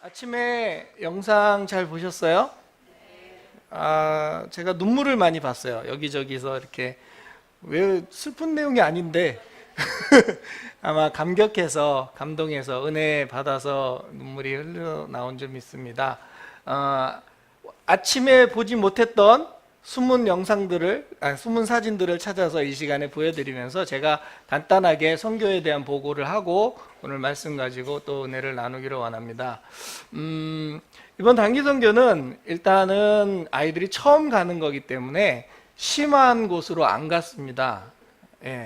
아침에 영상 잘 보셨어요? 제가 눈물을 많이 봤어요. 여기저기서 이렇게 왜 슬픈 내용이 아닌데 아마 감격해서 감동해서 은혜 받아서 눈물이 흘러나온 점 있습니다. 아침에 보지 못했던 숨은 영상들을, 숨은 사진들을 찾아서 이 시간에 보여드리면서 제가 간단하게 선교에 대한 보고를 하고 오늘 말씀 가지고 또 은혜를 나누기를 원합니다. 이번 단기 선교는 일단은 아이들이 처음 가는 거기 때문에 심한 곳으로 안 갔습니다.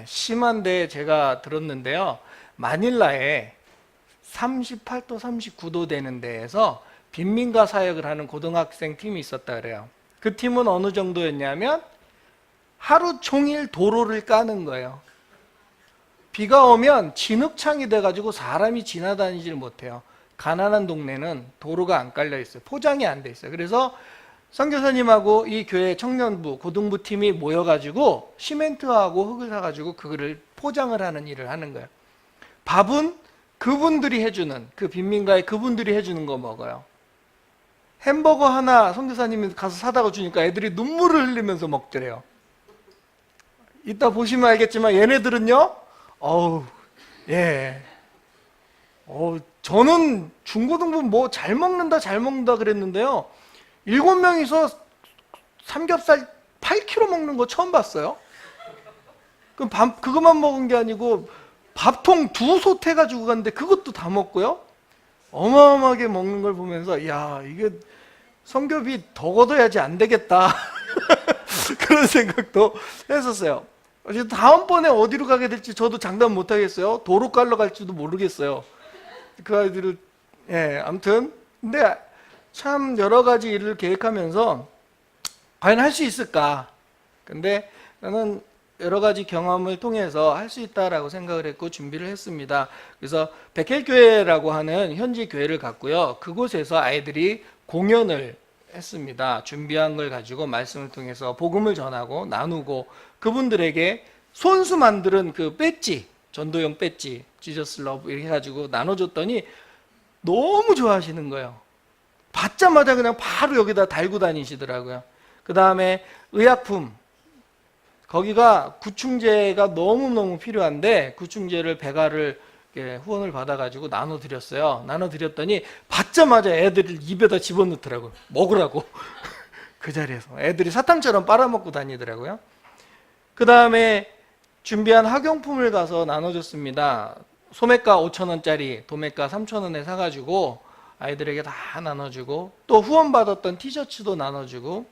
심한데 제가 들었는데요. 마닐라에 38도, 39도 되는 데에서 빈민가 사역을 하는 고등학생 팀이 있었다 그래요. 그 팀은 어느 정도였냐면 하루 종일 도로를 까는 거예요. 비가 오면 진흙창이 돼가지고 사람이 지나다니질 못해요. 가난한 동네는 도로가 안 깔려 있어요. 포장이 안 돼 있어요. 그래서 선교사님하고 이 교회 청년부, 고등부 팀이 모여가지고 시멘트하고 흙을 사가지고 그거를 포장을 하는 일을 하는 거예요. 밥은 그분들이 해주는, 그 빈민가에 그분들이 해주는 거 먹어요. 햄버거 하나 선교사님이 가서 사다가 주니까 애들이 눈물을 흘리면서 먹더래요. 이따 보시면 알겠지만 얘네들은요, 저는 중고등부 뭐 잘 먹는다 그랬는데요. 7명이서 삼겹살 8kg 먹는 거 처음 봤어요. 그럼 그것만 먹은 게 아니고 밥통 2솥 해가지고 갔는데 그것도 다 먹고요. 어마어마하게 먹는 걸 보면서 야, 이게 선교비 더 걷어야지 안 되겠다. 그런 생각도 했었어요. 다음번에 어디로 가게 될지 저도 장담 못 하겠어요. 도로 깔러 갈지도 모르겠어요. 그 아이들을, 아무튼. 근데 참 여러 가지 일을 계획하면서 과연 할 수 있을까? 근데 나는 여러 가지 경험을 통해서 할 수 있다라고 생각을 했고 준비를 했습니다. 그래서 베켈교회라고 하는 현지 교회를 갔고요. 그곳에서 아이들이 공연을 했습니다. 준비한 걸 가지고 말씀을 통해서 복음을 전하고 나누고 그분들에게 손수 만드는 그 배지, 전도용 배지, 지저스 러브 이렇게 해가지고 나눠줬더니 너무 좋아하시는 거예요. 받자마자 그냥 바로 여기다 달고 다니시더라고요. 그 다음에 의약품, 거기가 구충제가 너무너무 필요한데 구충제를 배가를 후원을 받아가지고 나눠드렸어요. 나눠드렸더니 받자마자 애들을 입에다 집어넣더라고요. 먹으라고. 그 자리에서 애들이 사탕처럼 빨아먹고 다니더라고요. 그 다음에 준비한 학용품을 가서 나눠줬습니다. 소매가 5,000원짜리 도매가 3,000원에 사가지고 아이들에게 다 나눠주고 또 후원받았던 티셔츠도 나눠주고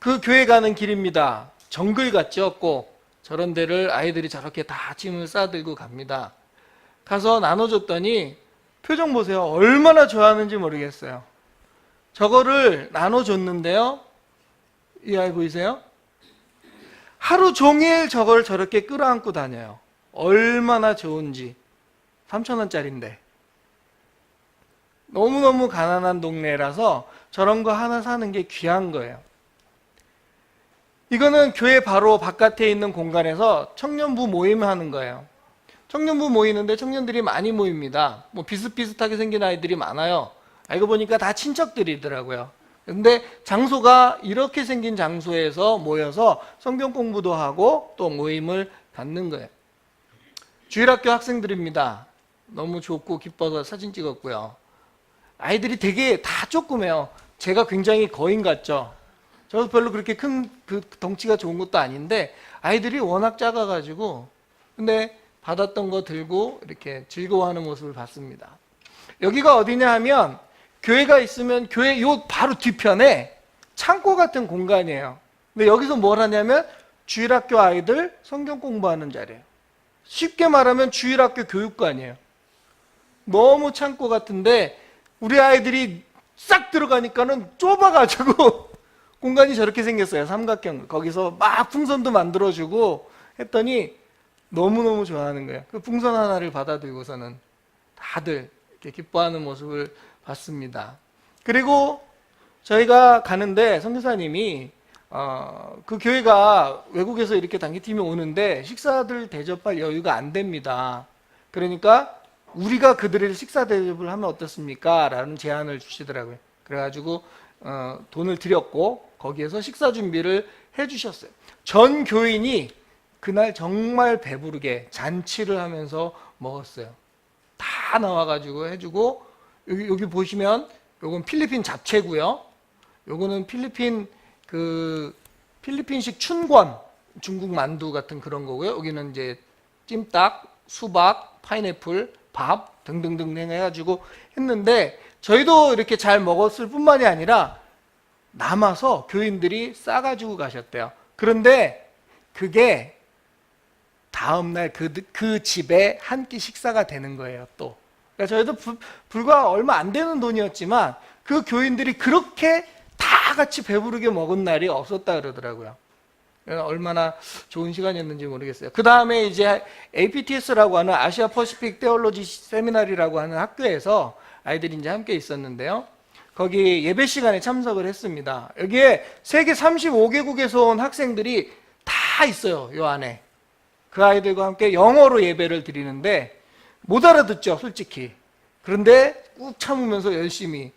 그 교회 가는 길입니다. 정글 같죠? 꼭 저런 데를 아이들이 저렇게 다 짐을 싸들고 갑니다. 가서 나눠줬더니 표정 보세요. 얼마나 좋아하는지 모르겠어요. 저거를 나눠줬는데요. 이 아이 보이세요? 하루 종일 저걸 저렇게 끌어안고 다녀요. 얼마나 좋은지. 3,000원짜리인데. 너무너무 가난한 동네라서 저런 거 하나 사는 게 귀한 거예요. 이거는 교회 바로 바깥에 있는 공간에서 청년부 모임을 하는 거예요. 청년부 모이는데 청년들이 많이 모입니다. 뭐 비슷비슷하게 생긴 아이들이 많아요. 알고 보니까 다 친척들이더라고요. 근데 장소가 이렇게 생긴 장소에서 모여서 성경 공부도 하고 또 모임을 갖는 거예요. 주일학교 학생들입니다. 너무 좋고 기뻐서 사진 찍었고요. 아이들이 되게 다 조그매요. 제가 굉장히 거인 같죠. 저도 별로 그렇게 큰 그 덩치가 좋은 것도 아닌데 아이들이 워낙 작아가지고 근데 받았던 거 들고 이렇게 즐거워하는 모습을 봤습니다. 여기가 어디냐 하면 교회가 있으면 교회 요 바로 뒤편에 창고 같은 공간이에요. 근데 여기서 뭘 하냐면 주일학교 아이들 성경 공부하는 자리예요. 쉽게 말하면 주일학교 교육관이에요. 너무 창고 같은데 우리 아이들이 싹 들어가니까는 좁아가지고 공간이 저렇게 생겼어요. 삼각형. 거기서 막 풍선도 만들어주고 했더니 너무너무 좋아하는 거예요. 그 풍선 하나를 받아들고서는 다들 이렇게 기뻐하는 모습을 봤습니다. 그리고 저희가 가는데 선교사님이 그 교회가 외국에서 이렇게 단기팀이 오는데 식사들 대접할 여유가 안 됩니다. 그러니까 우리가 그들의 식사 대접을 하면 어떻습니까? 라는 제안을 주시더라고요. 그래가지고 돈을 드렸고 거기에서 식사 준비를 해주셨어요. 전 교인이 그날 정말 배부르게 잔치를 하면서 먹었어요. 다 나와가지고 해주고, 여기 보시면 요건 필리핀 잡채고요. 요거는 필리핀식 춘권, 중국 만두 같은 그런 거고요. 여기는 이제 찜닭, 수박, 파인애플, 밥 등등등 해가지고 했는데, 저희도 이렇게 잘 먹었을 뿐만이 아니라 남아서 교인들이 싸가지고 가셨대요. 그런데 그게 다음날 그 집에 한 끼 식사가 되는 거예요, 또. 그러니까 저희도 불과 얼마 안 되는 돈이었지만 그 교인들이 그렇게 다 같이 배부르게 먹은 날이 없었다 그러더라고요. 얼마나 좋은 시간이었는지 모르겠어요. 그 다음에 이제 APTS라고 하는 아시아 퍼시픽 테올로지 세미나리라고 하는 학교에서 아이들이 이제 함께 있었는데요. 거기 예배 시간에 참석을 했습니다. 여기에 세계 35개국에서 온 학생들이 다 있어요, 요 안에. 그 아이들과 함께 영어로 예배를 드리는데 못 알아듣죠, 솔직히. 그런데 꾹 참으면서 열심히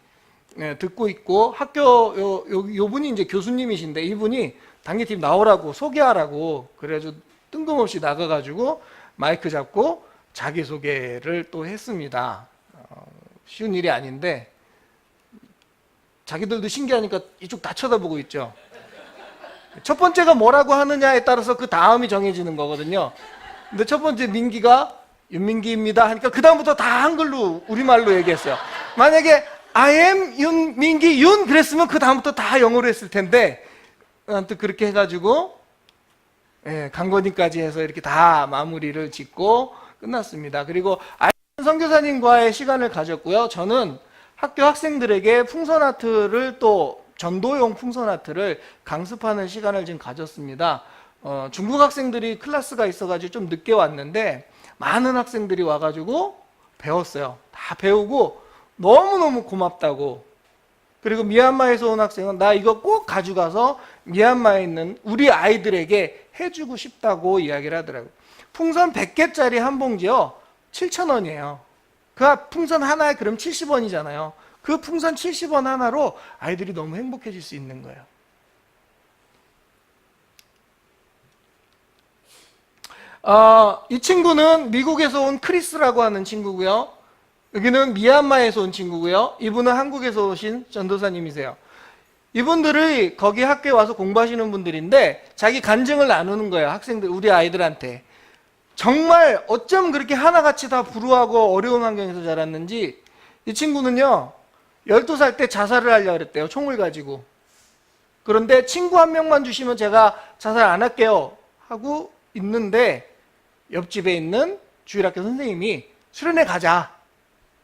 듣고 있고, 학교 요 분이 이제 교수님이신데 이분이 단기팀 나오라고 소개하라고 그래가지고 뜬금없이 나가가지고 마이크 잡고 자기소개를 또 했습니다. 쉬운 일이 아닌데 자기들도 신기하니까 이쪽 다 쳐다보고 있죠. 첫 번째가 뭐라고 하느냐에 따라서 그 다음이 정해지는 거거든요. 근데 첫 번째 민기가 윤민기입니다 하니까 그 다음부터 다 한글로 우리말로 얘기했어요. 만약에 I am 윤민기 윤 그랬으면 그 다음부터 다 영어로 했을 텐데 아무튼 그렇게 해가지고 강건이까지 해서 이렇게 다 마무리를 짓고 끝났습니다. 그리고 선교사님과의 시간을 가졌고요. 저는 학교 학생들에게 풍선 아트를 또 전도용 풍선 아트를 강습하는 시간을 지금 가졌습니다. 중국 학생들이 클래스가 있어가지고 좀 늦게 왔는데 많은 학생들이 와가지고 배웠어요. 다 배우고 너무너무 고맙다고. 그리고 미얀마에서 온 학생은 나 이거 꼭 가져가서 미얀마에 있는 우리 아이들에게 해주고 싶다고 이야기를 하더라고요. 풍선 100개짜리 한 봉지요 7,000원이에요. 그 풍선 하나에 그럼 70원이잖아요. 그 풍선 70원 하나로 아이들이 너무 행복해질 수 있는 거예요. 이 친구는 미국에서 온 크리스라고 하는 친구고요. 여기는 미얀마에서 온 친구고요. 이분은 한국에서 오신 전도사님이세요. 이분들이 거기 학교에 와서 공부하시는 분들인데 자기 간증을 나누는 거예요. 학생들, 우리 아이들한테. 정말 어쩜 그렇게 하나같이 다 불우하고 어려운 환경에서 자랐는지. 이 친구는요 12살 때 자살을 하려고 그랬대요. 총을 가지고. 그런데 친구 한 명만 주시면 제가 자살 안 할게요 하고 있는데 옆집에 있는 주일학교 선생님이 수련회 가자.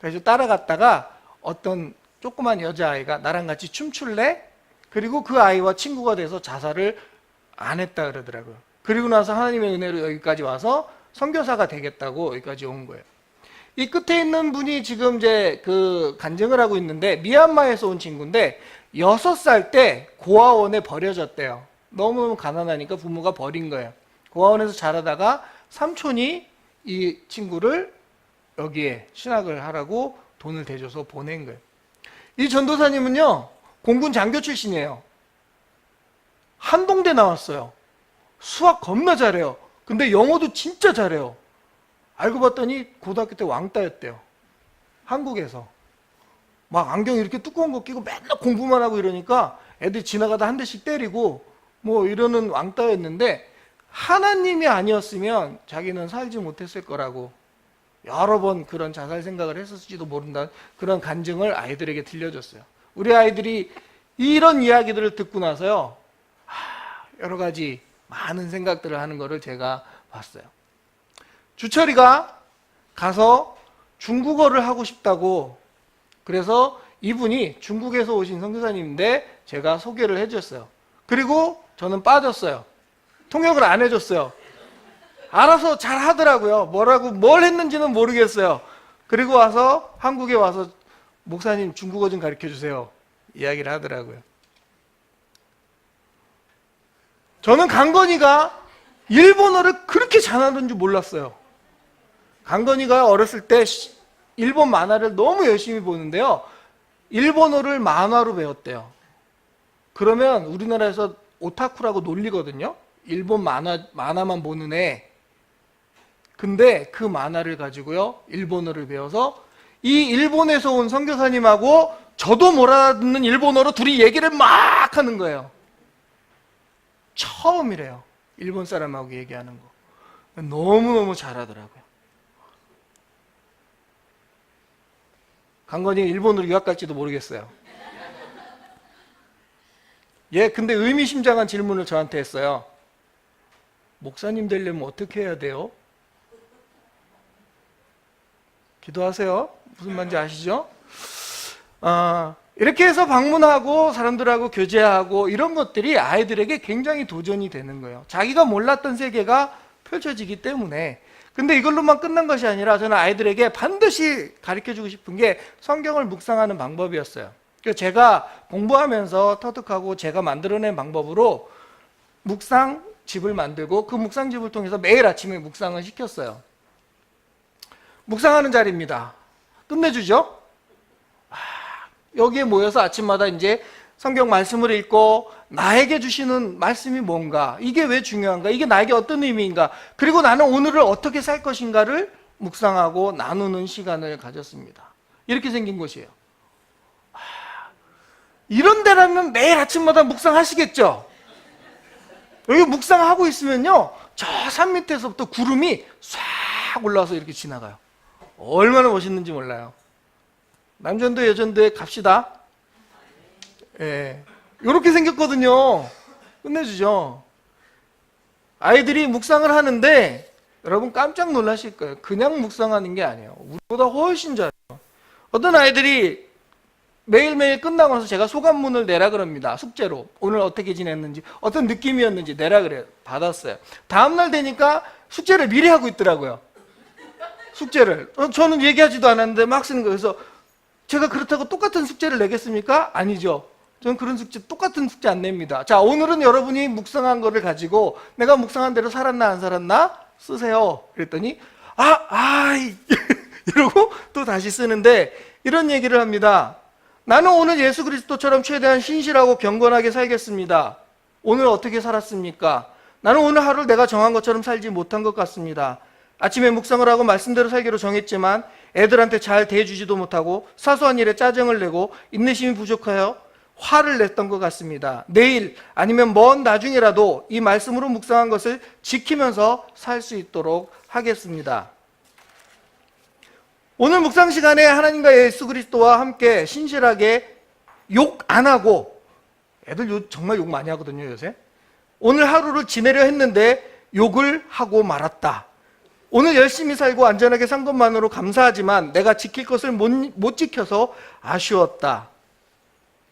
그래서 따라갔다가 어떤 조그만 여자아이가 나랑 같이 춤출래? 그리고 그 아이와 친구가 돼서 자살을 안 했다 그러더라고요. 그리고 나서 하나님의 은혜로 여기까지 와서 선교사가 되겠다고 여기까지 온 거예요. 이 끝에 있는 분이 지금 이제 그 간증을 하고 있는데 미얀마에서 온 친구인데 6살 때 고아원에 버려졌대요. 너무너무 가난하니까 부모가 버린 거예요. 고아원에서 자라다가 삼촌이 이 친구를 여기에 신학을 하라고 돈을 대줘서 보낸 거예요. 이 전도사님은요 공군 장교 출신이에요. 한동대 나왔어요. 수학 겁나 잘해요. 근데 영어도 진짜 잘해요. 알고 봤더니 고등학교 때 왕따였대요. 한국에서. 막 안경 이렇게 두꺼운 거 끼고 맨날 공부만 하고 이러니까 애들이 지나가다 한 대씩 때리고 뭐 이러는 왕따였는데 하나님이 아니었으면 자기는 살지 못했을 거라고 여러 번 그런 자살 생각을 했었을지도 모른다는 그런 간증을 아이들에게 들려줬어요. 우리 아이들이 이런 이야기들을 듣고 나서요 여러 가지 많은 생각들을 하는 것을 제가 봤어요. 주철이가 가서 중국어를 하고 싶다고 그래서 이분이 중국에서 오신 선교사님인데 제가 소개를 해줬어요. 그리고 저는 빠졌어요. 통역을 안 해줬어요. 알아서 잘 하더라고요. 뭘 했는지는 모르겠어요. 그리고 와서 한국에 와서 목사님 중국어 좀 가르쳐 주세요. 이야기를 하더라고요. 저는 강건이가 일본어를 그렇게 잘하는 줄 몰랐어요. 강건이가 어렸을 때 일본 만화를 너무 열심히 보는데요. 일본어를 만화로 배웠대요. 그러면 우리나라에서 오타쿠라고 놀리거든요. 일본 만화만 보는 애. 근데 그 만화를 가지고요, 일본어를 배워서 이 일본에서 온 선교사님하고 저도 못 알아듣는 일본어로 둘이 얘기를 막 하는 거예요. 처음이래요. 일본 사람하고 얘기하는 거. 너무너무 잘하더라고요. 강건이 일본으로 유학 갈지도 모르겠어요. 예, 근데 의미심장한 질문을 저한테 했어요. 목사님 되려면 어떻게 해야 돼요? 기도하세요. 무슨 말인지 아시죠? 이렇게 해서 방문하고 사람들하고 교제하고 이런 것들이 아이들에게 굉장히 도전이 되는 거예요. 자기가 몰랐던 세계가 펼쳐지기 때문에. 근데 이걸로만 끝난 것이 아니라 저는 아이들에게 반드시 가르쳐주고 싶은 게 성경을 묵상하는 방법이었어요. 그래서 제가 공부하면서 터득하고 제가 만들어낸 방법으로 묵상집을 만들고 그 묵상집을 통해서 매일 아침에 묵상을 시켰어요. 묵상하는 자리입니다. 끝내주죠? 여기에 모여서 아침마다 이제 성경 말씀을 읽고 나에게 주시는 말씀이 뭔가, 이게 왜 중요한가, 이게 나에게 어떤 의미인가, 그리고 나는 오늘을 어떻게 살 것인가를 묵상하고 나누는 시간을 가졌습니다. 이렇게 생긴 곳이에요. 이런 데라면 매일 아침마다 묵상하시겠죠? 여기 묵상하고 있으면요, 저 산 밑에서부터 구름이 싹 올라와서 이렇게 지나가요. 얼마나 멋있는지 몰라요. 남전도 여전도에 갑시다. 예, 이렇게 생겼거든요. 끝내주죠. 아이들이 묵상을 하는데 여러분 깜짝 놀라실 거예요. 그냥 묵상하는 게 아니에요. 우리보다 훨씬 잘해요. 어떤 아이들이 매일매일 끝나고 나서 제가 소감문을 내라 그럽니다. 숙제로. 오늘 어떻게 지냈는지, 어떤 느낌이었는지 내라 그래요. 받았어요. 다음날 되니까 숙제를 미리 하고 있더라고요. 숙제를. 저는 얘기하지도 않았는데 막 쓰는 거예요. 그래서 제가 그렇다고 똑같은 숙제를 내겠습니까? 아니죠. 저는 그런 숙제, 똑같은 숙제 안 냅니다. 자, 오늘은 여러분이 묵상한 거를 가지고 내가 묵상한 대로 살았나 안 살았나 쓰세요. 그랬더니 이러고 또 다시 쓰는데 이런 얘기를 합니다. 나는 오늘 예수 그리스도처럼 최대한 신실하고 경건하게 살겠습니다. 오늘 어떻게 살았습니까? 나는 오늘 하루를 내가 정한 것처럼 살지 못한 것 같습니다. 아침에 묵상을 하고 말씀대로 살기로 정했지만 애들한테 잘 대해주지도 못하고 사소한 일에 짜증을 내고 인내심이 부족하여 화를 냈던 것 같습니다. 내일 아니면 먼 나중이라도 이 말씀으로 묵상한 것을 지키면서 살 수 있도록 하겠습니다. 오늘 묵상 시간에 하나님과 예수 그리스도와 함께 신실하게 욕 안 하고, 애들 정말 욕 많이 하거든요 요새. 오늘 하루를 지내려 했는데 욕을 하고 말았다. 오늘 열심히 살고 안전하게 산 것만으로 감사하지만 내가 지킬 것을 못 지켜서 아쉬웠다.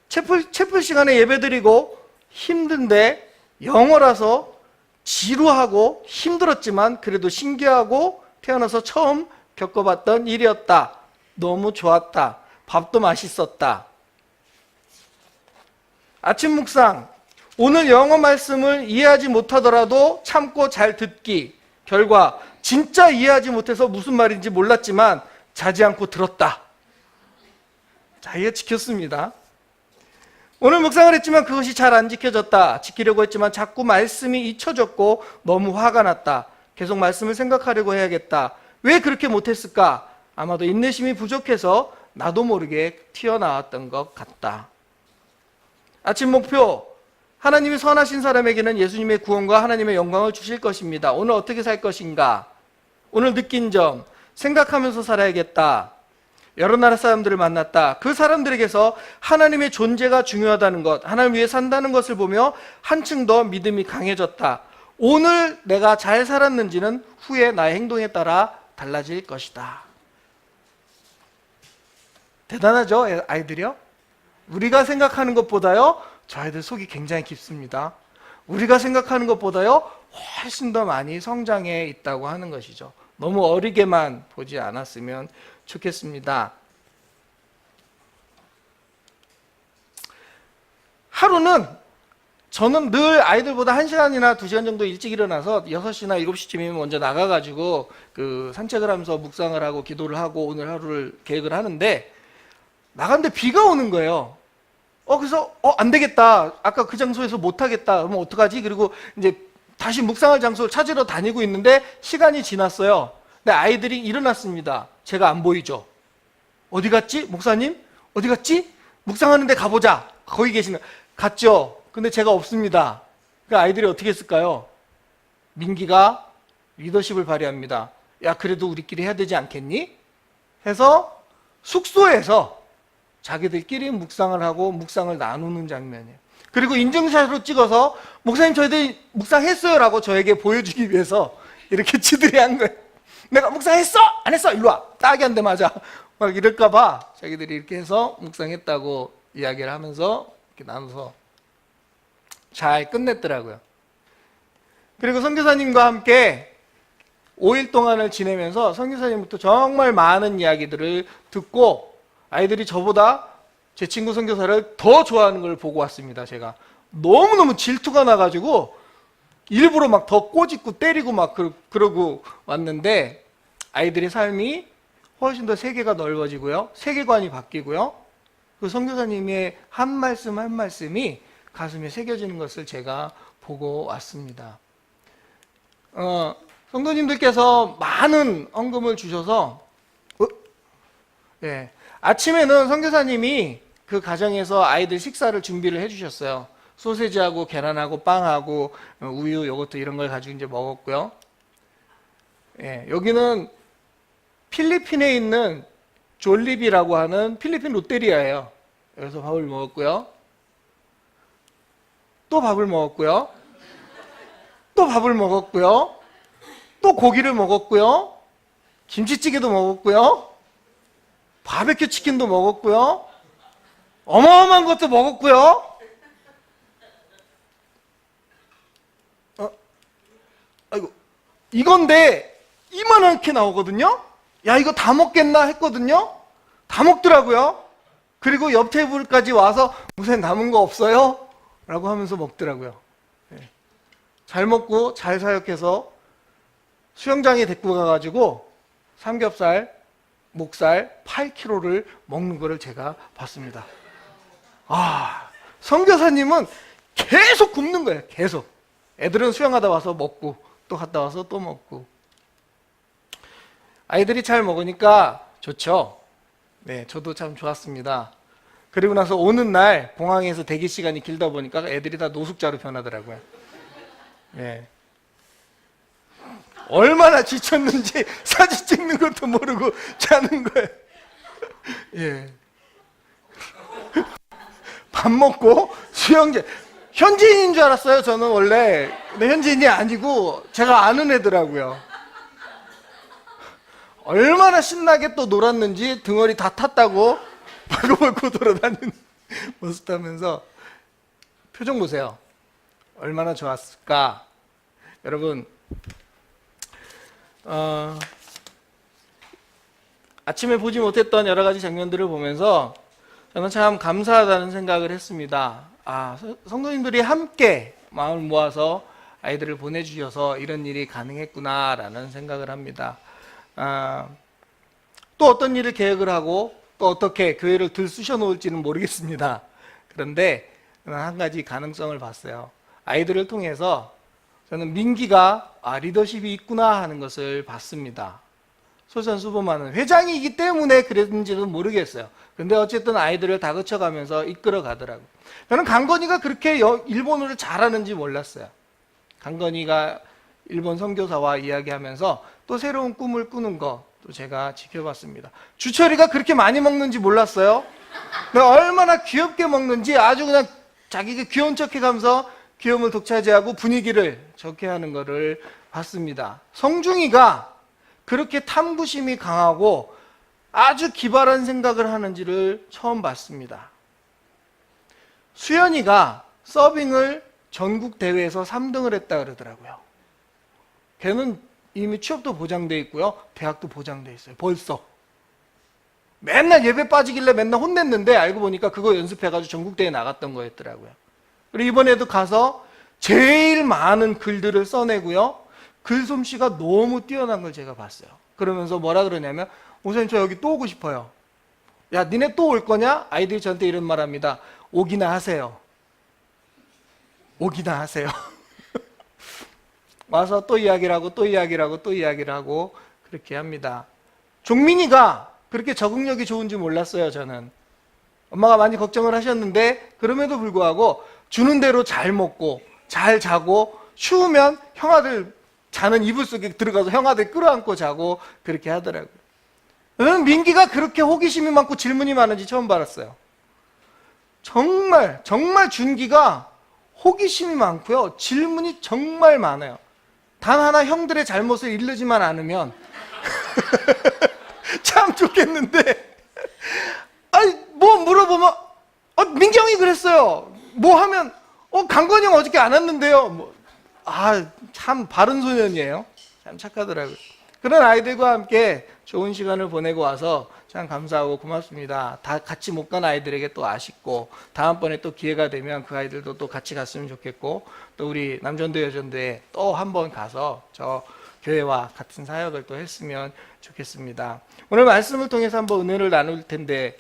채플 시간에 예배드리고 힘든데 영어라서 지루하고 힘들었지만 그래도 신기하고 태어나서 처음 겪어봤던 일이었다. 너무 좋았다. 밥도 맛있었다. 아침 묵상. 오늘 영어 말씀을 이해하지 못하더라도 참고 잘 듣기. 결과 진짜 이해하지 못해서 무슨 말인지 몰랐지만 자지 않고 들었다. 자, 이게 지켰습니다. 오늘 묵상을 했지만 그것이 잘 안 지켜졌다. 지키려고 했지만 자꾸 말씀이 잊혀졌고 너무 화가 났다. 계속 말씀을 생각하려고 해야겠다. 왜 그렇게 못했을까? 아마도 인내심이 부족해서 나도 모르게 튀어나왔던 것 같다. 아침 목표. 하나님이 선하신 사람에게는 예수님의 구원과 하나님의 영광을 주실 것입니다. 오늘 어떻게 살 것인가? 오늘 느낀 점. 생각하면서 살아야겠다. 여러 나라 사람들을 만났다. 그 사람들에게서 하나님의 존재가 중요하다는 것, 하나님 위해 산다는 것을 보며 한층 더 믿음이 강해졌다. 오늘 내가 잘 살았는지는 후에 나의 행동에 따라 달라질 것이다. 대단하죠, 아이들이요? 우리가 생각하는 것보다요, 저 아이들 속이 굉장히 깊습니다. 우리가 생각하는 것보다요, 훨씬 더 많이 성장해 있다고 하는 것이죠. 너무 어리게만 보지 않았으면 좋겠습니다. 하루는 저는 늘 아이들보다 1시간이나 2시간 정도 일찍 일어나서 6시나 7시쯤이면 먼저 나가가지고 그 산책을 하면서 묵상을 하고 기도를 하고 오늘 하루를 계획을 하는데, 나갔는데 비가 오는 거예요. 그래서 안 되겠다. 아까 그 장소에서 못 하겠다. 그러면 어떡하지? 그리고 이제 다시 묵상할 장소를 찾으러 다니고 있는데 시간이 지났어요. 근데 아이들이 일어났습니다. 제가 안 보이죠? 어디 갔지? 목사님? 어디 갔지? 묵상하는데 가보자. 거기 계시는. 갔죠? 근데 제가 없습니다. 그 아이들이 어떻게 했을까요? 민기가 리더십을 발휘합니다. 야, 그래도 우리끼리 해야 되지 않겠니? 해서 숙소에서 자기들끼리 묵상을 하고 묵상을 나누는 장면이에요. 그리고 인증샷으로 찍어서 목사님 저희들 묵상했어요 라고 저에게 보여주기 위해서 이렇게 지들이 한 거예요. 내가 묵상했어? 안 했어? 일로 와. 딱이 한 대 맞아. 막 이럴까봐 자기들이 이렇게 해서 묵상했다고 이야기를 하면서 이렇게 나눠서 잘 끝냈더라고요. 그리고 선교사님과 함께 5일 동안을 지내면서 선교사님부터 정말 많은 이야기들을 듣고 아이들이 저보다 제 친구 선교사를 더 좋아하는 걸 보고 왔습니다. 제가 너무너무 질투가 나가지고 일부러 막 더 꼬집고 때리고 막 그러고 왔는데, 아이들의 삶이 훨씬 더 세계가 넓어지고요, 세계관이 바뀌고요, 그 선교사님의 한 말씀 한 말씀이 가슴에 새겨지는 것을 제가 보고 왔습니다. 성도님들께서 많은 헌금을 주셔서 아침에는 선교사님이 그 가정에서 아이들 식사를 준비를 해주셨어요. 소세지하고 계란하고 빵하고 우유, 요거트 이런 걸 가지고 이제 먹었고요. 여기는 필리핀에 있는 졸리비라고 하는 필리핀 롯데리아예요. 여기서 밥을 먹었고요. 또 밥을 먹었고요. 또 밥을 먹었고요. 또 고기를 먹었고요. 김치찌개도 먹었고요. 바베큐 치킨도 먹었고요. 어마어마한 것도 먹었고요. 아이고, 이건데 이만하게 나오거든요. 야, 이거 다 먹겠나 했거든요. 다 먹더라고요. 그리고 옆 테이블까지 와서 무슨 남은 거 없어요? 라고 하면서 먹더라고요. 잘 먹고 잘 사역해서 수영장에 데리고 가가지고 삼겹살, 목살 8kg를 먹는 거를 제가 봤습니다. 선교사님은 계속 굶는 거예요. 계속. 애들은 수영하다 와서 먹고 또 갔다 와서 또 먹고. 아이들이 잘 먹으니까 좋죠. 네, 저도 참 좋았습니다. 그리고 나서 오는 날 공항에서 대기 시간이 길다 보니까 애들이 다 노숙자로 변하더라고요. 네. 얼마나 지쳤는지 사진 찍는 것도 모르고 자는 거예요. 예. 밥 먹고 수영장. 현지인인 줄 알았어요, 저는 원래. 근데 현지인이 아니고 제가 아는 애더라고요. 얼마나 신나게 또 놀았는지 등어리 다 탔다고 벌고벌고 돌아다니는 모습 하면서 표정 보세요. 얼마나 좋았을까. 여러분, 아침에 보지 못했던 여러 가지 장면들을 보면서 저는 참 감사하다는 생각을 했습니다. 성도님들이 함께 마음을 모아서 아이들을 보내주셔서 이런 일이 가능했구나라는 생각을 합니다. 또 어떤 일을 계획을 하고 또 어떻게 교회를 들쑤셔 놓을지는 모르겠습니다. 그런데 한 가지 가능성을 봤어요. 아이들을 통해서 저는 민기가 리더십이 있구나 하는 것을 봤습니다. 솔선수범하는 회장이기 때문에 그랬는지는 모르겠어요. 근데 어쨌든 아이들을 다그쳐가면서 이끌어 가더라고요. 저는 강건이가 그렇게 일본어를 잘하는지 몰랐어요. 강건이가 일본 선교사와 이야기하면서 또 새로운 꿈을 꾸는 거 또 제가 지켜봤습니다. 주철이가 그렇게 많이 먹는지 몰랐어요. 얼마나 귀엽게 먹는지 아주 그냥 자기가 귀여운 척 해가면서 귀여움을 독차지하고 분위기를 좋게 하는 것을 봤습니다. 성중이가 그렇게 탐구심이 강하고 아주 기발한 생각을 하는지를 처음 봤습니다. 수연이가 서빙을 전국 대회에서 3등을 했다 그러더라고요. 걔는 이미 취업도 보장돼 있고요, 대학도 보장돼 있어요. 벌써 맨날 예배 빠지길래 맨날 혼냈는데 알고 보니까 그거 연습해가지고 전국 대회 나갔던 거였더라고요. 그리고 이번에도 가서 제일 많은 글들을 써내고요. 글솜씨가 너무 뛰어난 걸 제가 봤어요. 그러면서 뭐라 그러냐면, 목사님 저 여기 또 오고 싶어요. 야, 니네 또 올 거냐? 아이들이 저한테 이런 말 합니다. 오기나 하세요. 오기나 하세요. 와서 또 이야기를 하고 또 이야기를 하고 또 이야기를 하고 그렇게 합니다. 종민이가 그렇게 적응력이 좋은지 몰랐어요. 저는 엄마가 많이 걱정을 하셨는데 그럼에도 불구하고 주는 대로 잘 먹고 잘 자고 추우면 형아들 자는 이불 속에 들어가서 형아들 끌어안고 자고 그렇게 하더라고요. 저는 민기가 그렇게 호기심이 많고 질문이 많은지 처음 봤어요. 정말 준기가 호기심이 많고요. 질문이 정말 많아요. 단 하나 형들의 잘못을 이르지만 않으면 참 좋겠는데, 아니 뭐 물어보면 민기 형이 그랬어요. 뭐 하면 강건이 형 어저께 안 왔는데요. 참 바른 소년이에요. 참 착하더라고요. 그런 아이들과 함께 좋은 시간을 보내고 와서 참 감사하고 고맙습니다. 다 같이 못 간 아이들에게 또 아쉽고, 다음번에 또 기회가 되면 그 아이들도 또 같이 갔으면 좋겠고, 또 우리 남전도 여전도에 또 한 번 가서 저 교회와 같은 사역을 또 했으면 좋겠습니다. 오늘 말씀을 통해서 한번 은혜를 나눌 텐데,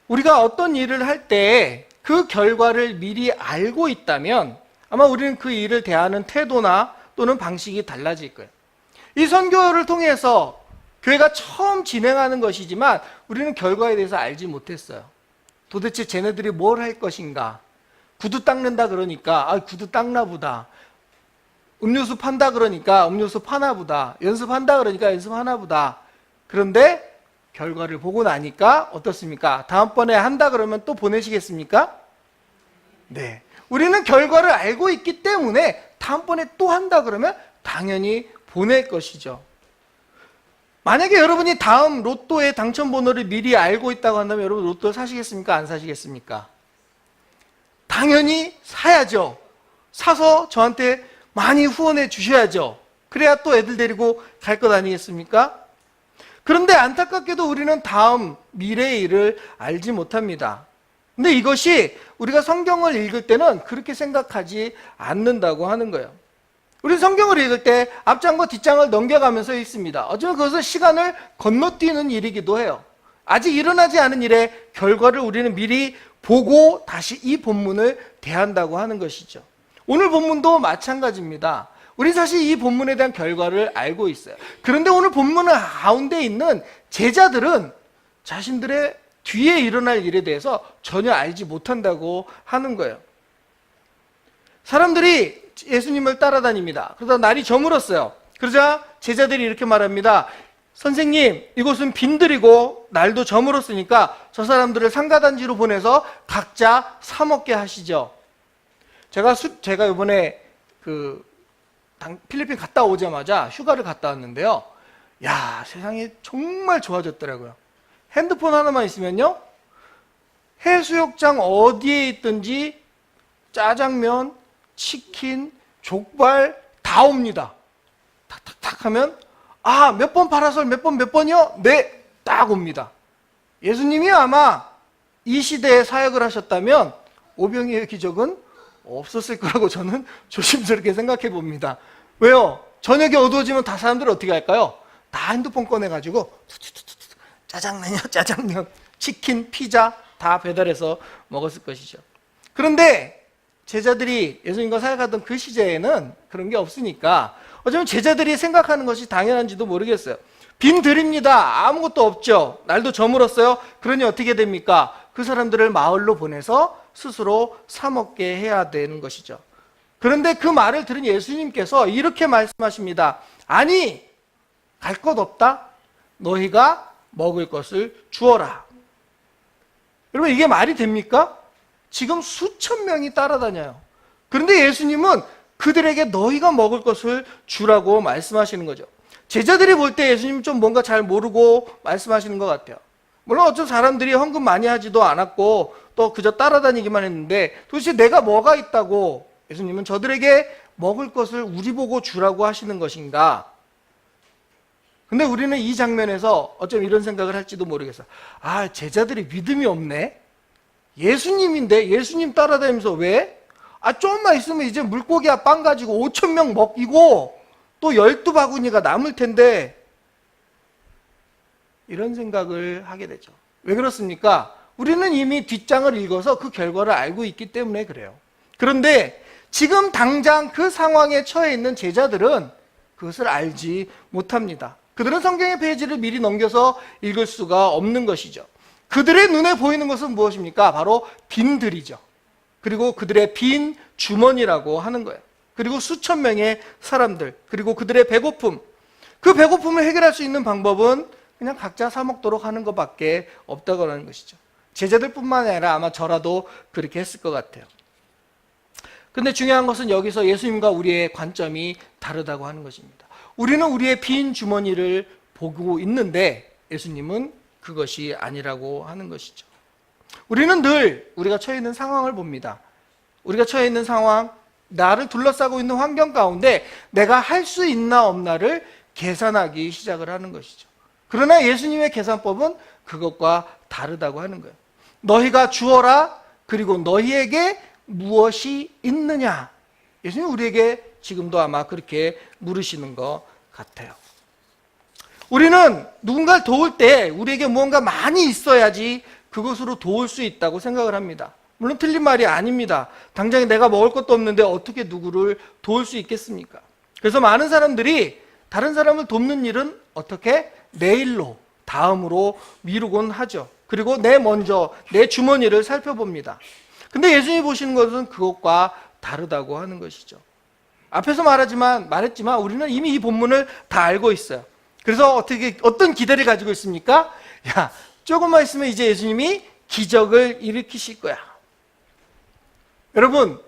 우리가 어떤 일을 할 때 그 결과를 미리 알고 있다면 아마 우리는 그 일을 대하는 태도나 또는 방식이 달라질 거예요. 이 선교를 통해서 교회가 처음 진행하는 것이지만 우리는 결과에 대해서 알지 못했어요. 도대체 쟤네들이 뭘 할 것인가? 구두 닦는다 그러니까 구두 닦나 보다. 음료수 판다 그러니까 음료수 파나 보다. 연습한다 그러니까 연습하나 보다. 그런데 결과를 보고 나니까 어떻습니까? 다음번에 한다 그러면 또 보내시겠습니까? 네. 우리는 결과를 알고 있기 때문에 다음번에 또 한다 그러면 당연히 보낼 것이죠. 만약에 여러분이 다음 로또의 당첨번호를 미리 알고 있다고 한다면 여러분 로또 사시겠습니까? 안 사시겠습니까? 당연히 사야죠. 사서 저한테 많이 후원해 주셔야죠. 그래야 또 애들 데리고 갈 것 아니겠습니까? 그런데 안타깝게도 우리는 다음 미래의 일을 알지 못합니다. 근데 이것이 우리가 성경을 읽을 때는 그렇게 생각하지 않는다고 하는 거예요. 우리 성경을 읽을 때 앞장과 뒷장을 넘겨가면서 읽습니다. 어쩌면 그것은 시간을 건너뛰는 일이기도 해요. 아직 일어나지 않은 일의 결과를 우리는 미리 보고 다시 이 본문을 대한다고 하는 것이죠. 오늘 본문도 마찬가지입니다. 우리 사실 이 본문에 대한 결과를 알고 있어요. 그런데 오늘 본문 가운데 있는 제자들은 자신들의 뒤에 일어날 일에 대해서 전혀 알지 못한다고 하는 거예요. 사람들이 예수님을 따라다닙니다. 그러다 날이 저물었어요. 그러자 제자들이 이렇게 말합니다. 선생님, 이곳은 빈들이고 날도 저물었으니까 저 사람들을 상가단지로 보내서 각자 사 먹게 하시죠. 제가 이번에 필리핀 갔다 오자마자 휴가를 갔다 왔는데요. 야, 세상이 정말 좋아졌더라고요. 핸드폰 하나만 있으면요, 해수욕장 어디에 있든지 짜장면, 치킨, 족발 다 옵니다. 탁탁탁 하면 몇 번 파라솔 몇 번이요? 네, 딱 옵니다. 예수님이 아마 이 시대에 사역을 하셨다면 오병이의 기적은 없었을 거라고 저는 조심스럽게 생각해 봅니다. 왜요? 저녁에 어두워지면 다 사람들 어떻게 할까요? 다 핸드폰 꺼내가지고 짜장면이요, 짜장면, 치킨, 피자 다 배달해서 먹었을 것이죠. 그런데 제자들이 예수님과 사역하던 그 시대에는 그런 게 없으니까 어쩌면 제자들이 생각하는 것이 당연한지도 모르겠어요. 빈들입니다. 아무것도 없죠. 날도 저물었어요. 그러니 어떻게 됩니까? 그 사람들을 마을로 보내서 스스로 사 먹게 해야 되는 것이죠. 그런데 그 말을 들은 예수님께서 이렇게 말씀하십니다. 아니, 갈 것 없다. 너희가 먹을 것을 주어라. 여러분, 이게 말이 됩니까? 지금 수천 명이 따라다녀요. 그런데 예수님은 그들에게 너희가 먹을 것을 주라고 말씀하시는 거죠. 제자들이 볼 때 예수님 좀 뭔가 잘 모르고 말씀하시는 것 같아요. 물론 어떤 사람들이 헌금 많이 하지도 않았고 또 그저 따라다니기만 했는데 도대체 내가 뭐가 있다고 예수님은 저들에게 먹을 것을 우리 보고 주라고 하시는 것인가? 근데 우리는 이 장면에서 어쩜 이런 생각을 할지도 모르겠어요. 제자들이 믿음이 없네? 예수님인데 예수님 따라다니면서 왜? 좀만 있으면 이제 물고기야 빵 가지고 5,000명 먹이고 또 12바구니가 남을 텐데, 이런 생각을 하게 되죠. 왜 그렇습니까? 우리는 이미 뒷장을 읽어서 그 결과를 알고 있기 때문에 그래요. 그런데 지금 당장 그 상황에 처해 있는 제자들은 그것을 알지 못합니다. 그들은 성경의 페이지를 미리 넘겨서 읽을 수가 없는 것이죠. 그들의 눈에 보이는 것은 무엇입니까? 바로 빈들이죠. 그리고 그들의 빈 주머니라고 하는 거예요. 그리고 수천 명의 사람들, 그리고 그들의 배고픔. 그 배고픔을 해결할 수 있는 방법은 그냥 각자 사 먹도록 하는 것밖에 없다고 하는 것이죠. 제자들뿐만 아니라 아마 저라도 그렇게 했을 것 같아요. 근데 중요한 것은 여기서 예수님과 우리의 관점이 다르다고 하는 것입니다. 우리는 우리의 빈 주머니를 보고 있는데 예수님은 그것이 아니라고 하는 것이죠. 우리는 늘 우리가 처해 있는 상황을 봅니다. 우리가 처해 있는 상황, 나를 둘러싸고 있는 환경 가운데 내가 할 수 있나 없나를 계산하기 시작을 하는 것이죠. 그러나 예수님의 계산법은 그것과 다르다고 하는 거예요. 너희가 주어라, 그리고 너희에게 무엇이 있느냐. 예수님이 우리에게 지금도 아마 그렇게 물으시는 것 같아요. 우리는 누군가를 도울 때 우리에게 무언가 많이 있어야지 그것으로 도울 수 있다고 생각을 합니다. 물론 틀린 말이 아닙니다. 당장에 내가 먹을 것도 없는데 어떻게 누구를 도울 수 있겠습니까? 그래서 많은 사람들이 다른 사람을 돕는 일은 어떻게? 내일로, 다음으로 미루곤 하죠. 그리고 내 주머니를 살펴봅니다. 근데 예수님이 보시는 것은 그것과 다르다고 하는 것이죠. 앞에서 말했지만 우리는 이미 이 본문을 다 알고 있어요. 그래서 어떤 기대를 가지고 있습니까? 조금만 있으면 이제 예수님이 기적을 일으키실 거야. 여러분,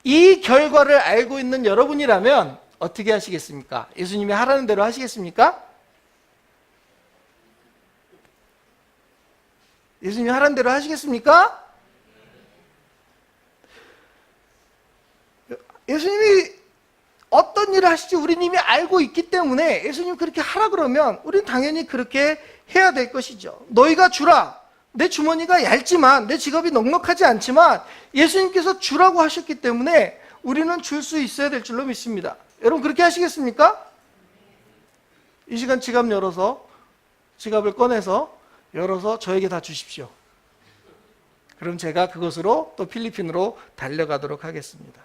이 결과를 알고 있는 여러분이라면 어떻게 하시겠습니까? 예수님이 하라는 대로 하시겠습니까? 예수님이 하라는 대로 하시겠습니까? 예수님이 어떤 일을 하실지 우리는 이미 알고 있기 때문에 예수님 그렇게 하라 그러면 우리는 당연히 그렇게 해야 될 것이죠. 너희가 주라. 내 주머니가 얇지만, 내 지갑이 넉넉하지 않지만 예수님께서 주라고 하셨기 때문에 우리는 줄 수 있어야 될 줄로 믿습니다. 여러분 그렇게 하시겠습니까? 이 시간 지갑을 꺼내서 열어서 저에게 다 주십시오. 그럼 제가 그것으로 또 필리핀으로 달려가도록 하겠습니다.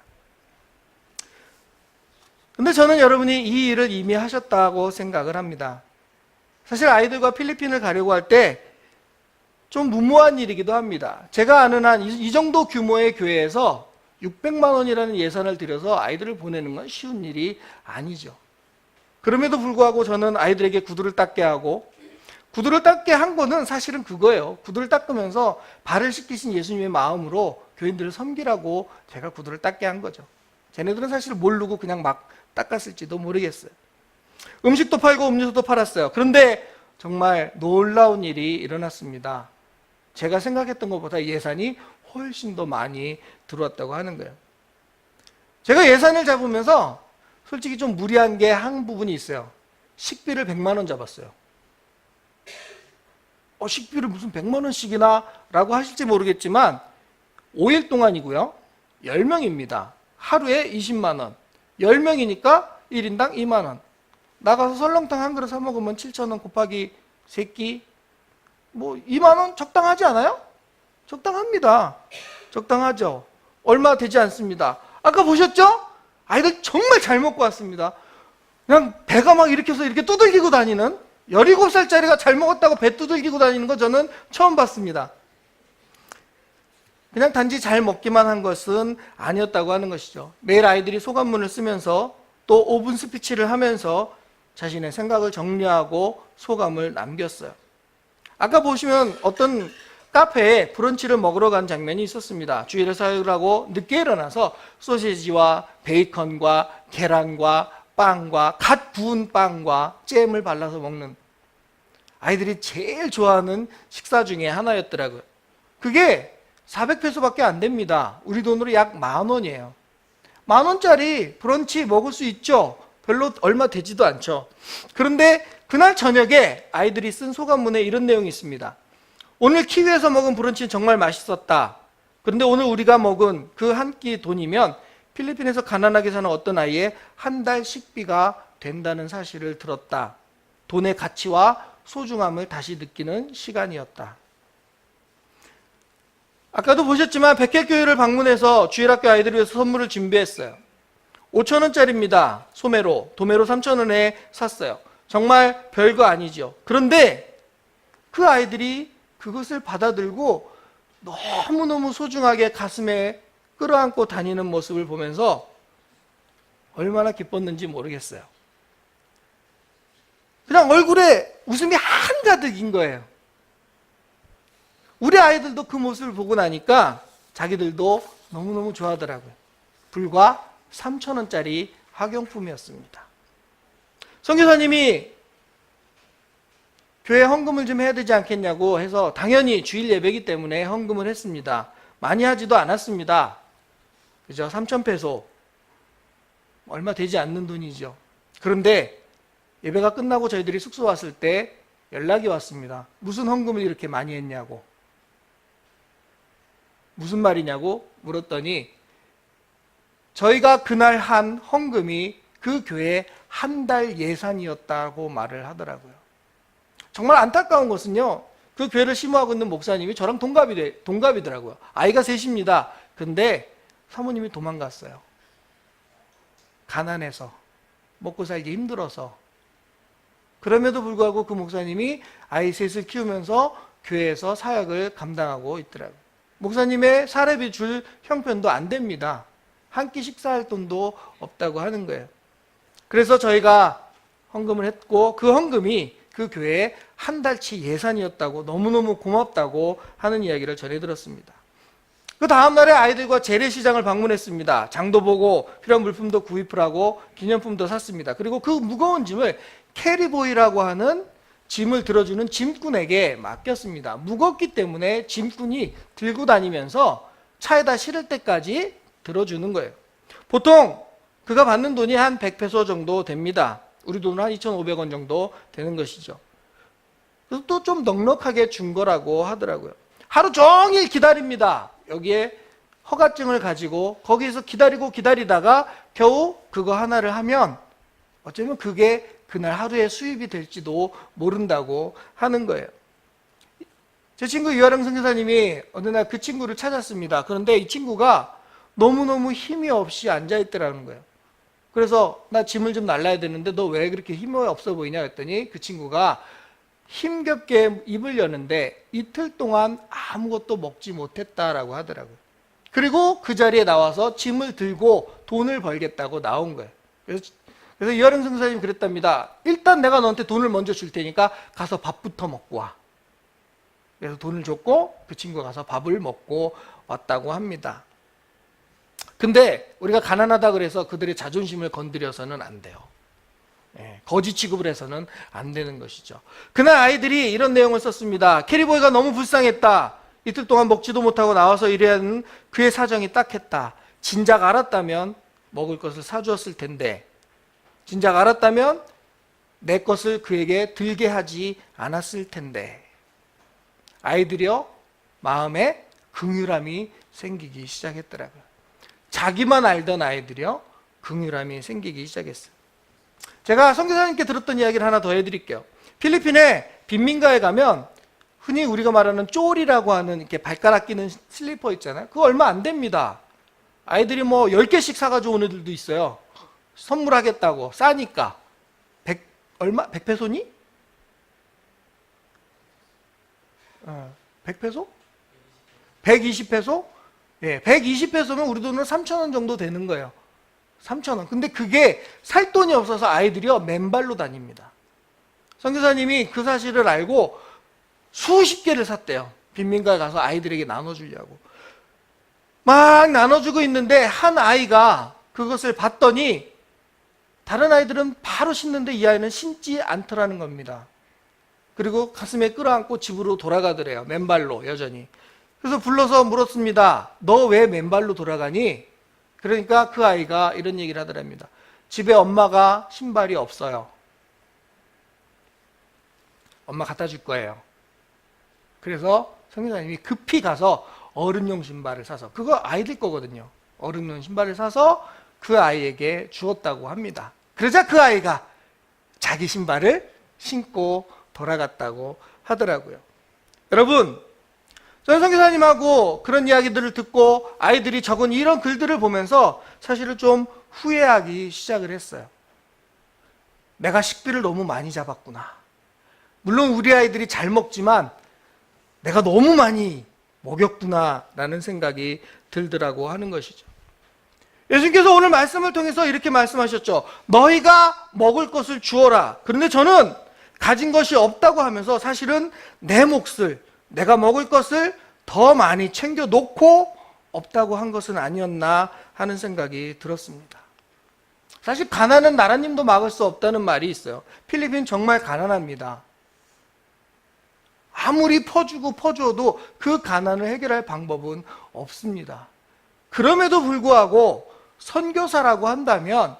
근데 저는 여러분이 이 일을 이미 하셨다고 생각을 합니다. 사실 아이들과 필리핀을 가려고 할 때 좀 무모한 일이기도 합니다. 제가 아는 한 이 정도 규모의 교회에서 600만 원이라는 예산을 들여서 아이들을 보내는 건 쉬운 일이 아니죠. 그럼에도 불구하고 저는 아이들에게 구두를 닦게 하고, 구두를 닦게 한 거는 사실은 그거예요. 구두를 닦으면서 발을 씻기신 예수님의 마음으로 교인들을 섬기라고 제가 구두를 닦게 한 거죠. 쟤네들은 사실 모르고 그냥 막 닦았을지도 모르겠어요. 음식도 팔고 음료수도 팔았어요. 그런데 정말 놀라운 일이 일어났습니다. 제가 생각했던 것보다 예산이 훨씬 더 많이 들어왔다고 하는 거예요. 제가 예산을 잡으면서 솔직히 좀 무리한 게 한 부분이 있어요. 식비를 100만 원 잡았어요. 식비를 무슨 100만 원씩이나 라고 하실지 모르겠지만 5일 동안이고요. 10명입니다. 하루에 20만 원. 10명이니까 1인당 2만 원. 나가서 설렁탕 한 그릇 사 먹으면 7천 원 곱하기 3끼 2만 원 적당하지 않아요? 적당합니다. 적당하죠. 얼마 되지 않습니다. 아까 보셨죠? 아이들 정말 잘 먹고 왔습니다. 그냥 배가 막 일으켜서 이렇게 두들기고 다니는, 17살짜리가 잘 먹었다고 배 두들기고 다니는 거 저는 처음 봤습니다. 그냥 단지 잘 먹기만 한 것은 아니었다고 하는 것이죠. 매일 아이들이 소감문을 쓰면서 또 5분 스피치를 하면서 자신의 생각을 정리하고 소감을 남겼어요. 아까 보시면 어떤 카페에 브런치를 먹으러 간 장면이 있었습니다. 주일에 사역을 하고 늦게 일어나서 소시지와 베이컨과 계란과 빵과 갓 구운 빵과 잼을 발라서 먹는, 아이들이 제일 좋아하는 식사 중에 하나였더라고요. 그게 400페소밖에 안 됩니다. 우리 돈으로 약 10,000원이에요. 10,000원짜리 브런치 먹을 수 있죠? 별로 얼마 되지도 않죠. 그런데 그날 저녁에 아이들이 쓴 소감문에 이런 내용이 있습니다. 오늘 키위에서 먹은 브런치는 정말 맛있었다. 그런데 오늘 우리가 먹은 그 한 끼 돈이면 필리핀에서 가난하게 사는 어떤 아이의 한 달 식비가 된다는 사실을 들었다. 돈의 가치와 소중함을 다시 느끼는 시간이었다. 아까도 보셨지만 백혈교회를 방문해서 주일학교 아이들을 위해서 선물을 준비했어요. 5,000원짜리입니다. 소매로, 도매로 3,000원에 샀어요. 정말 별거 아니죠. 그런데 그 아이들이 그것을 받아들고 너무너무 소중하게 가슴에 끌어안고 다니는 모습을 보면서 얼마나 기뻤는지 모르겠어요. 그냥 얼굴에 웃음이 한가득인 거예요. 우리 아이들도 그 모습을 보고 나니까 자기들도 너무너무 좋아하더라고요. 불과 3,000원짜리 학용품이었습니다. 선교사님이 교회 헌금을 좀 해야 되지 않겠냐고 해서 당연히 주일 예배이기 때문에 헌금을 했습니다. 많이 하지도 않았습니다. 그죠? 3,000페소. 얼마 되지 않는 돈이죠. 그런데 예배가 끝나고 저희들이 숙소 왔을 때 연락이 왔습니다. 무슨 헌금을 이렇게 많이 했냐고. 무슨 말이냐고 물었더니 저희가 그날 한 헌금이 그 교회의 한 달 예산이었다고 말을 하더라고요. 정말 안타까운 것은요, 그 교회를 심호하고 있는 목사님이 저랑 동갑이더라고요. 아이가 셋입니다. 근데 사모님이 도망갔어요. 가난해서, 먹고 살기 힘들어서. 그럼에도 불구하고 그 목사님이 아이 셋을 키우면서 교회에서 사역을 감당하고 있더라고요. 목사님의 사례비 줄 형편도 안 됩니다. 한 끼 식사할 돈도 없다고 하는 거예요. 그래서 저희가 헌금을 했고 그 헌금이 그 교회의 한 달치 예산이었다고 너무너무 고맙다고 하는 이야기를 전해 들었습니다. 그 다음날에 아이들과 재래시장을 방문했습니다. 장도 보고 필요한 물품도 구입을 하고 기념품도 샀습니다. 그리고 그 무거운 짐을 캐리보이라고 하는 짐을 들어주는 짐꾼에게 맡겼습니다. 무겁기 때문에 짐꾼이 들고 다니면서 차에다 실을 때까지 들어주는 거예요. 보통 그가 받는 돈이 한 100페소 정도 됩니다. 우리 돈은 한 2,500원 정도 되는 것이죠. 그래서 또 좀 넉넉하게 준 거라고 하더라고요. 하루 종일 기다립니다. 여기에 허가증을 가지고 거기서 기다리다가 겨우 그거 하나를 하면 어쩌면 그게 그날 하루의 수입이 될지도 모른다고 하는 거예요. 제 친구 유아령 선교사님이 어느 날 그 친구를 찾았습니다. 그런데 이 친구가 너무너무 힘이 없이 앉아있더라는 거예요. 그래서 나 짐을 좀 날라야 되는데 너 왜 그렇게 힘이 없어 보이냐 했더니 그 친구가 힘겹게 입을 여는데 이틀 동안 아무것도 먹지 못했다라고 하더라고요. 그리고 그 자리에 나와서 짐을 들고 돈을 벌겠다고 나온 거예요. 그래서 이하령 선교사님이 그랬답니다. 일단 내가 너한테 돈을 먼저 줄 테니까 가서 밥부터 먹고 와. 그래서 돈을 줬고 그 친구가 가서 밥을 먹고 왔다고 합니다. 근데 우리가 가난하다 그래서 그들의 자존심을 건드려서는 안 돼요. 거지 취급을 해서는 안 되는 것이죠. 그날 아이들이 이런 내용을 썼습니다. 캐리보이가 너무 불쌍했다. 이틀 동안 먹지도 못하고 나와서 일해야 하는 그의 사정이 딱했다. 진작 알았다면 먹을 것을 사주었을 텐데, 진작 알았다면 내 것을 그에게 들게 하지 않았을 텐데. 아이들이요, 마음에 긍휼함이 생기기 시작했더라고요. 자기만 알던 아이들이요, 긍휼함이 생기기 시작했어요. 제가 선교사님께 들었던 이야기를 하나 더 해드릴게요. 필리핀의 빈민가에 가면 흔히 우리가 말하는 쫄이라고 하는 이렇게 발가락 끼는 슬리퍼 있잖아요. 그거 얼마 안 됩니다. 아이들이 뭐 10개씩 사가지고 오는 애들도 있어요. 선물하겠다고 싸니까. 100페소니? 100페소? 120페소? 예, 120페소면 우리 돈으로 3,000원 정도 되는 거예요. 3,000원. 근데 그게 살 돈이 없어서 아이들이요, 맨발로 다닙니다. 선교사님이 그 사실을 알고 수십 개를 샀대요. 빈민가에 가서 아이들에게 나눠주려고. 막 나눠주고 있는데 한 아이가 그것을 봤더니 다른 아이들은 바로 신는데 이 아이는 신지 않더라는 겁니다. 그리고 가슴에 끌어안고 집으로 돌아가더래요. 맨발로 여전히. 그래서 불러서 물었습니다. 너 왜 맨발로 돌아가니? 그러니까 그 아이가 이런 얘기를 하더랍니다. 집에 엄마가 신발이 없어요. 엄마 갖다 줄 거예요. 그래서 선교사님이 급히 가서 어른용 신발을 사서, 그거 아이들 거거든요. 어른용 신발을 사서 그 아이에게 주었다고 합니다. 그러자 그 아이가 자기 신발을 신고 돌아갔다고 하더라고요. 여러분, 저는 선교사님하고 그런 이야기들을 듣고 아이들이 적은 이런 글들을 보면서 사실은 좀 후회하기 시작을 했어요. 내가 식비를 너무 많이 잡았구나. 물론 우리 아이들이 잘 먹지만 내가 너무 많이 먹였구나 라는 생각이 들더라고 하는 것이죠. 예수님께서 오늘 말씀을 통해서 이렇게 말씀하셨죠. 너희가 먹을 것을 주어라. 그런데 저는 가진 것이 없다고 하면서 사실은 내 몫을, 내가 먹을 것을 더 많이 챙겨 놓고 없다고 한 것은 아니었나 하는 생각이 들었습니다. 사실 가난은 나라님도 막을 수 없다는 말이 있어요. 필리핀 정말 가난합니다. 아무리 퍼주고 퍼주어도 그 가난을 해결할 방법은 없습니다. 그럼에도 불구하고 선교사라고 한다면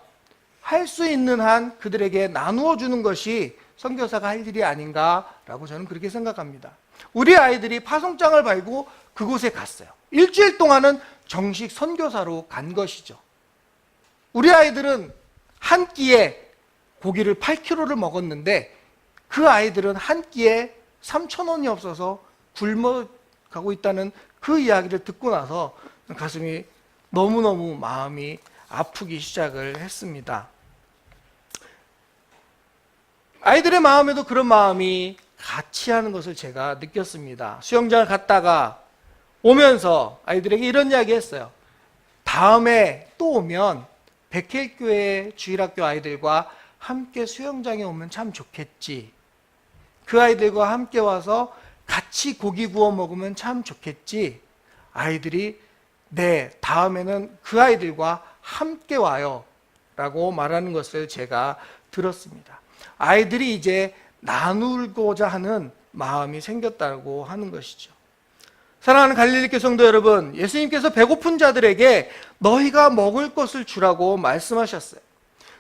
할 수 있는 한 그들에게 나누어 주는 것이 선교사가 할 일이 아닌가라고 저는 그렇게 생각합니다. 우리 아이들이 파송장을 밟고 그곳에 갔어요. 일주일 동안은 정식 선교사로 간 것이죠. 우리 아이들은 한 끼에 고기를 8kg를 먹었는데 그 아이들은 한 끼에 3,000원이 없어서 굶어가고 있다는 그 이야기를 듣고 나서 가슴이 너무너무 마음이 아프기 시작을 했습니다. 아이들의 마음에도 그런 마음이 같이 하는 것을 제가 느꼈습니다. 수영장을 갔다가 오면서 아이들에게 이런 이야기 했어요. 다음에 또 오면 백회일교회 주일학교 아이들과 함께 수영장에 오면 참 좋겠지. 그 아이들과 함께 와서 같이 고기 구워 먹으면 참 좋겠지. 아이들이 네, 다음에는 그 아이들과 함께 와요 라고 말하는 것을 제가 들었습니다. 아이들이 이제 나누고자 하는 마음이 생겼다고 하는 것이죠. 사랑하는 갈릴리교 성도 여러분, 예수님께서 배고픈 자들에게 너희가 먹을 것을 주라고 말씀하셨어요.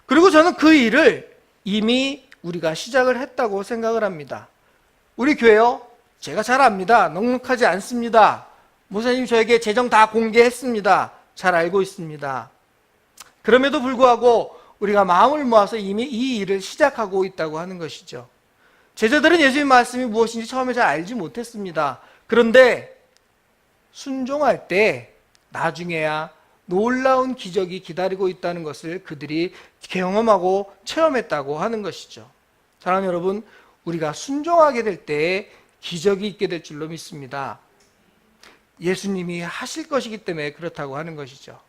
그리고 저는 그 일을 이미 우리가 시작을 했다고 생각을 합니다. 우리 교회요, 제가 잘 압니다. 넉넉하지 않습니다. 목사님 저에게 재정 다 공개했습니다. 잘 알고 있습니다. 그럼에도 불구하고 우리가 마음을 모아서 이미 이 일을 시작하고 있다고 하는 것이죠. 제자들은 예수님 말씀이 무엇인지 처음에 잘 알지 못했습니다. 그런데 순종할 때 나중에야 놀라운 기적이 기다리고 있다는 것을 그들이 경험하고 체험했다고 하는 것이죠. 사랑하는 여러분, 우리가 순종하게 될 때에 기적이 있게 될 줄로 믿습니다. 예수님이 하실 것이기 때문에 그렇다고 하는 것이죠.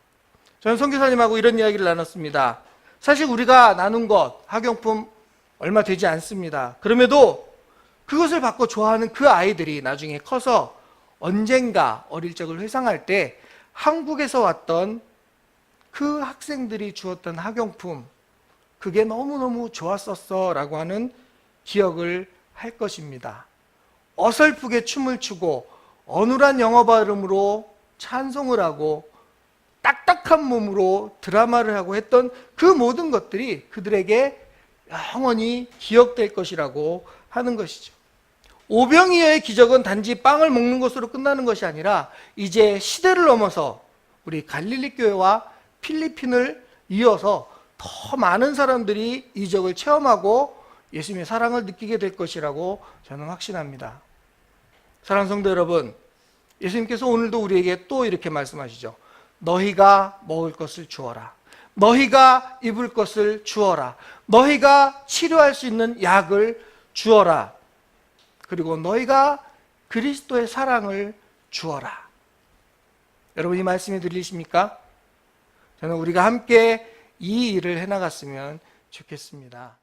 저는 선교사님하고 이런 이야기를 나눴습니다. 사실 우리가 나눈 것, 학용품 얼마 되지 않습니다. 그럼에도 그것을 받고 좋아하는 그 아이들이 나중에 커서 언젠가 어릴 적을 회상할 때 한국에서 왔던 그 학생들이 주었던 학용품, 그게 너무너무 좋았었어 라고 하는 기억을 할 것입니다. 어설프게 춤을 추고 어눌한 영어 발음으로 찬송을 하고 딱딱한 몸으로 드라마를 하고 했던 그 모든 것들이 그들에게 영원히 기억될 것이라고 하는 것이죠. 오병이어의 기적은 단지 빵을 먹는 것으로 끝나는 것이 아니라 이제 시대를 넘어서 우리 갈릴리 교회와 필리핀을 이어서 더 많은 사람들이 이 기적을 체험하고 예수님의 사랑을 느끼게 될 것이라고 저는 확신합니다. 사랑하는 성도 여러분, 예수님께서 오늘도 우리에게 또 이렇게 말씀하시죠. 너희가 먹을 것을 주어라. 너희가 입을 것을 주어라. 너희가 치료할 수 있는 약을 주어라. 그리고 너희가 그리스도의 사랑을 주어라. 여러분, 이 말씀이 들리십니까? 저는 우리가 함께 이 일을 해나갔으면 좋겠습니다.